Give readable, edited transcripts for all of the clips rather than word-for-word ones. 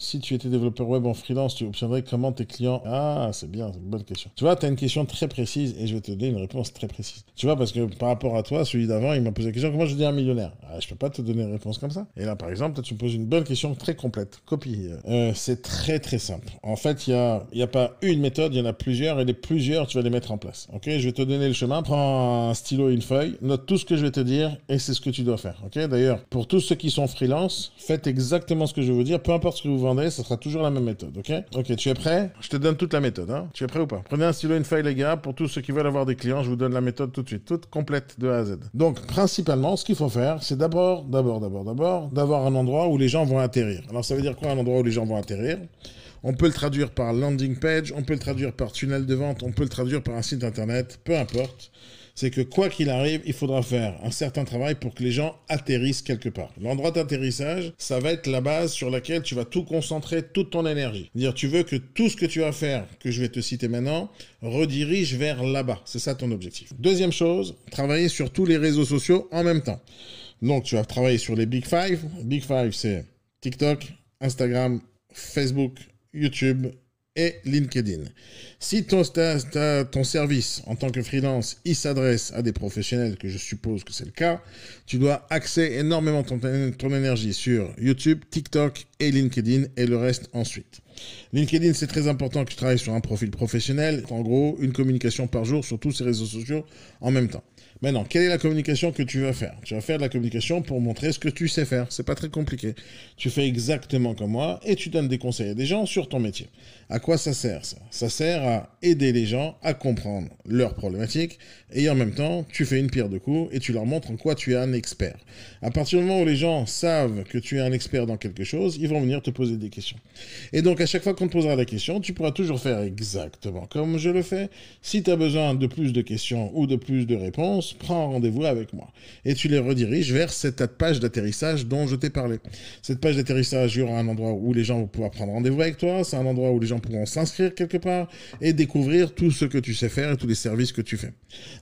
Si tu étais développeur web en freelance, tu obtiendrais comment tes clients... Ah, c'est bien, c'est une bonne question. Tu vois, tu as une question très précise et je vais te donner une réponse très précise. Tu vois, parce que par rapport à toi, celui d'avant, il m'a posé la question, comment je deviens un millionnaire? Ah, je peux pas te donner une réponse comme ça. Et là, par exemple, toi, tu me poses une bonne question très complète. Copie. C'est très très simple. En fait, il y a pas une méthode, il y en a plusieurs et les plusieurs, tu vas les mettre en place. Ok, je vais te donner le chemin. Prends un stylo et une feuille, note tout ce que je vais te dire et c'est ce que tu dois faire. Ok, d'ailleurs, pour tous ceux qui sont freelance, faites exactement ce que je vais vous dire. Peu importe ce que vous vendez, ça sera toujours la même méthode. Ok, ok, tu es prêt? Je te donne toute la méthode. Hein. Tu es prêt ou pas? Prenez un stylo et une feuille, les gars. Pour tous ceux qui veulent avoir des clients, je vous donne la méthode tout de suite, toute complète de A à Z. Donc, principalement, ce qu'il faut faire, c'est d'avoir un endroit où les gens vont atterrir. Alors, ça veut dire quoi un endroit où les gens vont atterrir? On peut le traduire par landing page, on peut le traduire par tunnel de vente, on peut le traduire par un site internet, peu importe. C'est que quoi qu'il arrive, il faudra faire un certain travail pour que les gens atterrissent quelque part. L'endroit d'atterrissage, ça va être la base sur laquelle tu vas tout concentrer, toute ton énergie. C'est-à-dire, tu veux que tout ce que tu vas faire, que je vais te citer maintenant, redirige vers là-bas. C'est ça ton objectif. Deuxième chose, travailler sur tous les réseaux sociaux en même temps. Donc, tu vas travailler sur les Big Five. Big Five, c'est TikTok, Instagram, Facebook, YouTube et LinkedIn. Si ton service en tant que freelance, il s'adresse à des professionnels, que je suppose que c'est le cas, tu dois axer énormément ton énergie sur YouTube, TikTok et LinkedIn et le reste ensuite. LinkedIn, c'est très important que tu travailles sur un profil professionnel. En gros, une communication par jour sur tous ces réseaux sociaux en même temps. Maintenant, quelle est la communication que tu vas faire? Tu vas faire de la communication pour montrer ce que tu sais faire. C'est pas très compliqué. Tu fais exactement comme moi et tu donnes des conseils à des gens sur ton métier. À quoi ça sert ça? Ça sert à aider les gens à comprendre leurs problématiques et en même temps, tu fais une pierre deux coups et tu leur montres en quoi tu es un expert. À partir du moment où les gens savent que tu es un expert dans quelque chose, ils vont venir te poser des questions. Et donc, à chaque fois qu'on te posera la question, tu pourras toujours faire exactement comme je le fais. Si tu as besoin de plus de questions ou de plus de réponses, prends un rendez-vous avec moi. Et tu les rediriges vers cette page d'atterrissage dont je t'ai parlé. Cette page d'atterrissage, il y aura un endroit où les gens vont pouvoir prendre rendez-vous avec toi. C'est un endroit où les gens pourront s'inscrire quelque part et découvrir tout ce que tu sais faire et tous les services que tu fais.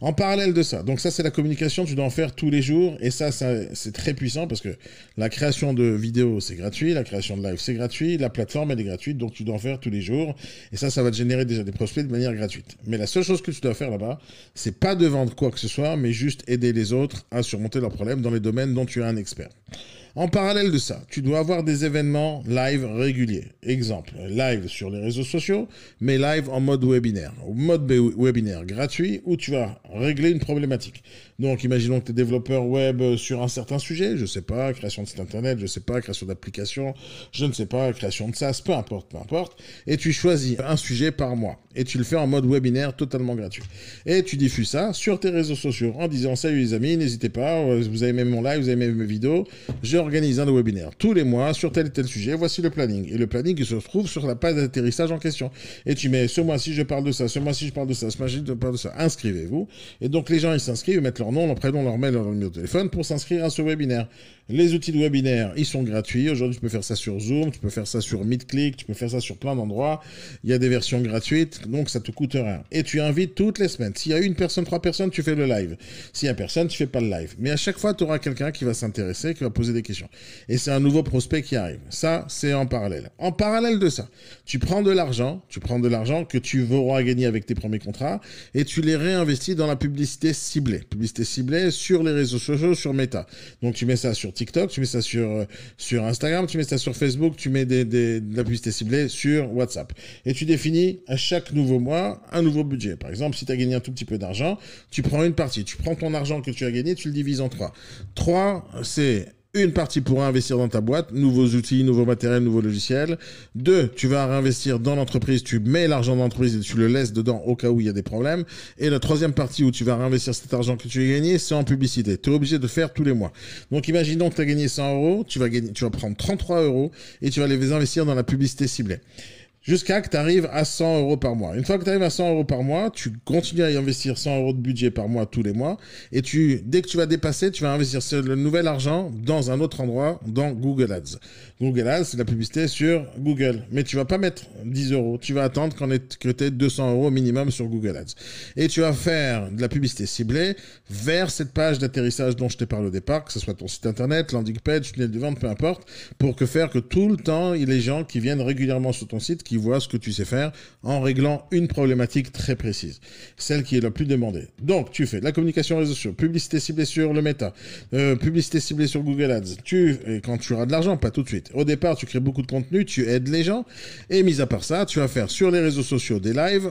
En parallèle de ça, donc ça c'est la communication, tu dois en faire tous les jours et ça c'est très puissant parce que la création de vidéos c'est gratuit, la création de live c'est gratuit, la plateforme elle est gratuite donc tu dois en faire tous les jours et ça va te générer déjà des prospects de manière gratuite. Mais la seule chose que tu dois faire là-bas, c'est pas de vendre quoi que ce soit, mais juste aider les autres à surmonter leurs problèmes dans les domaines dont tu es un expert. En parallèle de ça, tu dois avoir des événements live réguliers. Exemple, live sur les réseaux sociaux, mais live en mode webinaire. Mode webinaire gratuit où tu vas régler une problématique. Donc, imaginons que tu es développeur web sur un certain sujet, je sais pas, création de site internet, je sais pas, création d'application, je ne sais pas, création de SaaS, peu importe. Et tu choisis un sujet par mois. Et tu le fais en mode webinaire totalement gratuit. Et tu diffuses ça sur tes réseaux sociaux en disant salut les amis, n'hésitez pas, vous avez aimé mon live, vous avez aimé mes vidéos, j'organise un webinaire tous les mois sur tel et tel sujet, voici le planning. Et le planning il se trouve sur la page d'atterrissage en question. Et tu mets ce mois-ci je parle de ça, ce mois-ci je parle de ça, ce mois-ci je parle de ça, inscrivez-vous. Et donc les gens ils s'inscrivent, ils mettent leur nom, leur prénom, leur mail, leur numéro de téléphone pour s'inscrire à ce webinaire. Les outils de webinaire, ils sont gratuits. Aujourd'hui, tu peux faire ça sur Zoom, tu peux faire ça sur Meetclick, tu peux faire ça sur plein d'endroits. Il y a des versions gratuites, donc ça te coûte rien. Et tu invites toutes les semaines. S'il y a une personne, 3 personnes, tu fais le live. S'il y a personne, tu fais pas le live. Mais à chaque fois, tu auras quelqu'un qui va s'intéresser, qui va poser des questions. Et c'est un nouveau prospect qui arrive. Ça, c'est en parallèle. En parallèle de ça, tu prends de l'argent que tu auras gagné avec tes premiers contrats et tu les réinvestis dans la publicité ciblée. Publicité ciblée sur les réseaux sociaux, sur Meta. Donc tu mets ça sur TikTok, tu mets ça sur Instagram, tu mets ça sur Facebook, tu mets de la publicité ciblée sur WhatsApp. Et tu définis à chaque nouveau mois un nouveau budget. Par exemple, si tu as gagné un tout petit peu d'argent, tu prends une partie. Tu prends ton argent que tu as gagné, tu le divises en 3. 3, c'est une partie pour investir dans ta boîte, nouveaux outils, nouveaux matériels, nouveaux logiciels. 2, tu vas réinvestir dans l'entreprise, tu mets l'argent dans l'entreprise et tu le laisses dedans au cas où il y a des problèmes. Et la troisième partie où tu vas réinvestir cet argent que tu as gagné, c'est en publicité. Tu es obligé de faire tous les mois. Donc imaginons que tu as gagné 100 euros, tu vas prendre 33 euros et tu vas les investir dans la publicité ciblée. jusqu'à que tu arrives à 100 euros par mois. Une fois que tu arrives à 100 euros par mois, tu continues à y investir 100 euros de budget par mois tous les mois. Et dès que tu vas dépasser, tu vas investir le nouvel argent dans un autre endroit, dans Google Ads. Google Ads, c'est la publicité sur Google. Mais tu vas pas mettre 10 euros. Tu vas attendre que tu aies 200 euros minimum sur Google Ads. Et tu vas faire de la publicité ciblée vers cette page d'atterrissage dont je t'ai parlé au départ, que ce soit ton site internet, landing page, tunnel de vente, peu importe, pour faire que tout le temps, il y ait les gens qui viennent régulièrement sur ton site, qui voient ce que tu sais faire en réglant une problématique très précise, celle qui est la plus demandée. Donc, tu fais de la communication réseaux sociaux, publicité ciblée sur le Meta, publicité ciblée sur Google Ads. Et quand tu auras de l'argent, pas tout de suite. Au départ, tu crées beaucoup de contenu, tu aides les gens, et mis à part ça, tu vas faire sur les réseaux sociaux des lives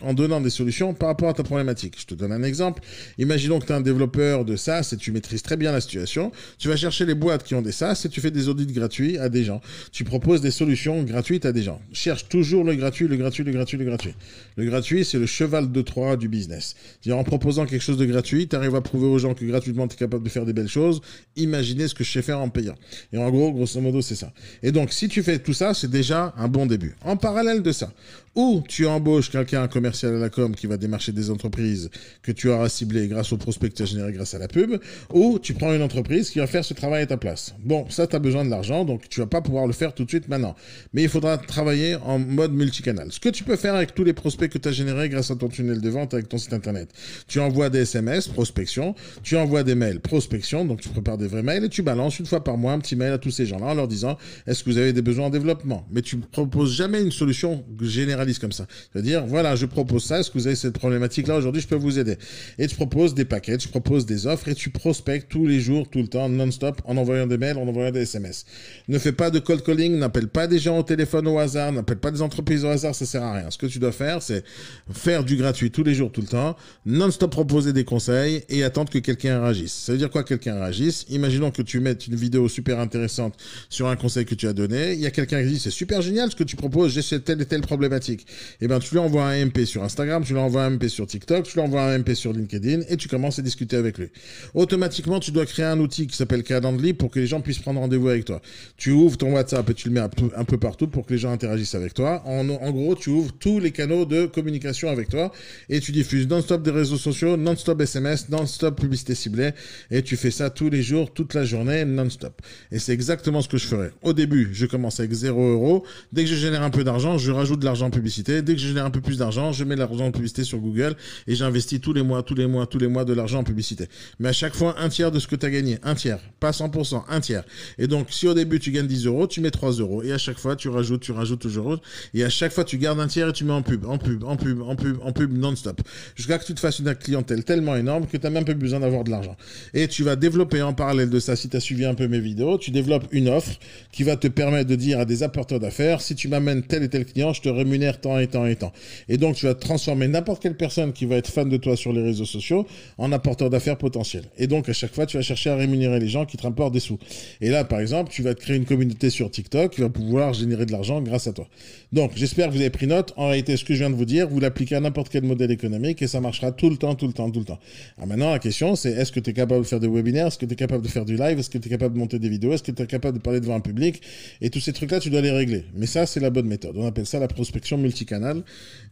en donnant des solutions par rapport à ta problématique. Je te donne un exemple. Imaginons que tu es un développeur de SaaS et tu maîtrises très bien la situation. Tu vas chercher les boîtes qui ont des SaaS et tu fais des audits gratuits à des gens. Tu proposes des solutions gratuites à des gens. Cherche toujours le gratuit, le gratuit, le gratuit, le gratuit. Le gratuit, c'est le cheval de Troie du business. C'est-à-dire, en proposant quelque chose de gratuit, tu arrives à prouver aux gens que gratuitement, tu es capable de faire des belles choses. Imaginez ce que je sais faire en payant. Et en gros, grosso modo, c'est ça. Et donc, si tu fais tout ça, c'est déjà un bon début. En parallèle de ça, ou tu embauches quelqu'un, un commercial à la com, qui va démarcher des entreprises que tu auras ciblées grâce au prospect que tu as généré grâce à la pub, ou tu prends une entreprise qui va faire ce travail à ta place. Bon, ça, tu as besoin de l'argent, donc tu vas pas pouvoir le faire tout de suite maintenant. Mais il faudra travailler en mode multicanal. Ce que tu peux faire avec tous les prospects que tu as générés grâce à ton tunnel de vente avec ton site internet. Tu envoies des SMS, prospection, tu envoies des mails, prospection, donc tu prépares des vrais mails et tu balances une fois par mois un petit mail à tous ces gens-là en leur disant est-ce que vous avez des besoins en développement? Mais tu ne proposes jamais une solution généraliste comme ça. C'est-à-dire, voilà, je propose ça, est-ce que vous avez cette problématique-là aujourd'hui, je peux vous aider. Et tu proposes des paquets, tu proposes des offres et tu prospectes tous les jours, tout le temps, non-stop, en envoyant des mails, en envoyant des SMS. Ne fais pas de cold calling, n'appelle pas des gens au téléphone au hasard, n'appelle pas des entreprises au hasard, ça sert à rien. Ce que tu dois faire, c'est faire du gratuit tous les jours, tout le temps, non-stop proposer des conseils et attendre que quelqu'un réagisse. Ça veut dire quoi, quelqu'un réagisse? Imaginons que tu mettes une vidéo super intéressante sur un conseil que tu as donné, il y a quelqu'un qui dit c'est super génial ce que tu proposes, j'ai telle et telle problématique. Et ben tu lui envoies un MP sur Instagram, tu lui envoies un MP sur TikTok, tu lui envoies un MP sur LinkedIn et tu commences à discuter avec lui. Automatiquement, tu dois créer un outil qui s'appelle Calendly pour que les gens puissent prendre rendez-vous avec toi. Tu ouvres ton WhatsApp et tu le mets un peu partout pour que les gens interagissent avec toi. En gros, tu ouvres tous les canaux de communication avec toi et tu diffuses non-stop des réseaux sociaux, non-stop SMS, non-stop publicité ciblée et tu fais ça tous les jours, toute la journée, non-stop. Et c'est exactement ce que je ferai. Au début, je commence avec 0 €. Dès que je génère un peu d'argent, je rajoute de l'argent en publicité. Dès que je génère un peu plus d'argent, je mets de l'argent en publicité sur Google et j'investis tous les mois de l'argent en publicité. Mais à chaque fois, un tiers de ce que tu as gagné. Un tiers. Pas 100%, un tiers. Et donc, si au début tu gagnes 10 €, tu mets 3 €. Et à chaque fois, tu rajoutes toujours. Et à chaque fois, tu gardes un tiers et tu mets en pub non-stop. Jusqu'à que tu te fasses une clientèle tellement énorme que tu n'as même pas besoin d'avoir de l'argent. Et tu vas développer en parallèle de ça, si tu as suivi un peu mes vidéos, tu développes une offre qui va te permettre de dire à des apporteurs d'affaires, si tu m'amènes tel et tel client, je te rémunère tant et tant et tant. Et donc, tu vas transformer n'importe quelle personne qui va être fan de toi sur les réseaux sociaux en apporteur d'affaires potentiel. Et donc, à chaque fois, tu vas chercher à rémunérer les gens qui te rapportent des sous. Et là, par exemple, tu vas te créer une communauté sur TikTok qui va pouvoir générer de l'argent grâce à toi. Donc, j'espère que vous avez pris note. En réalité, ce que je viens de vous dire, vous l'appliquez à n'importe quel modèle économique et ça marchera tout le temps. Alors maintenant, la question, c'est est-ce que tu es capable de faire des webinaires? Est-ce que tu es capable de faire du live? Est-ce que tu es capable de monter des vidéos? Est-ce que tu es capable de parler devant un public? Et tous ces trucs-là, tu dois les régler. Mais ça, c'est la bonne méthode. On appelle ça la prospection multicanale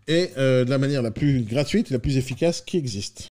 et de la manière la plus gratuite et la plus efficace qui existe.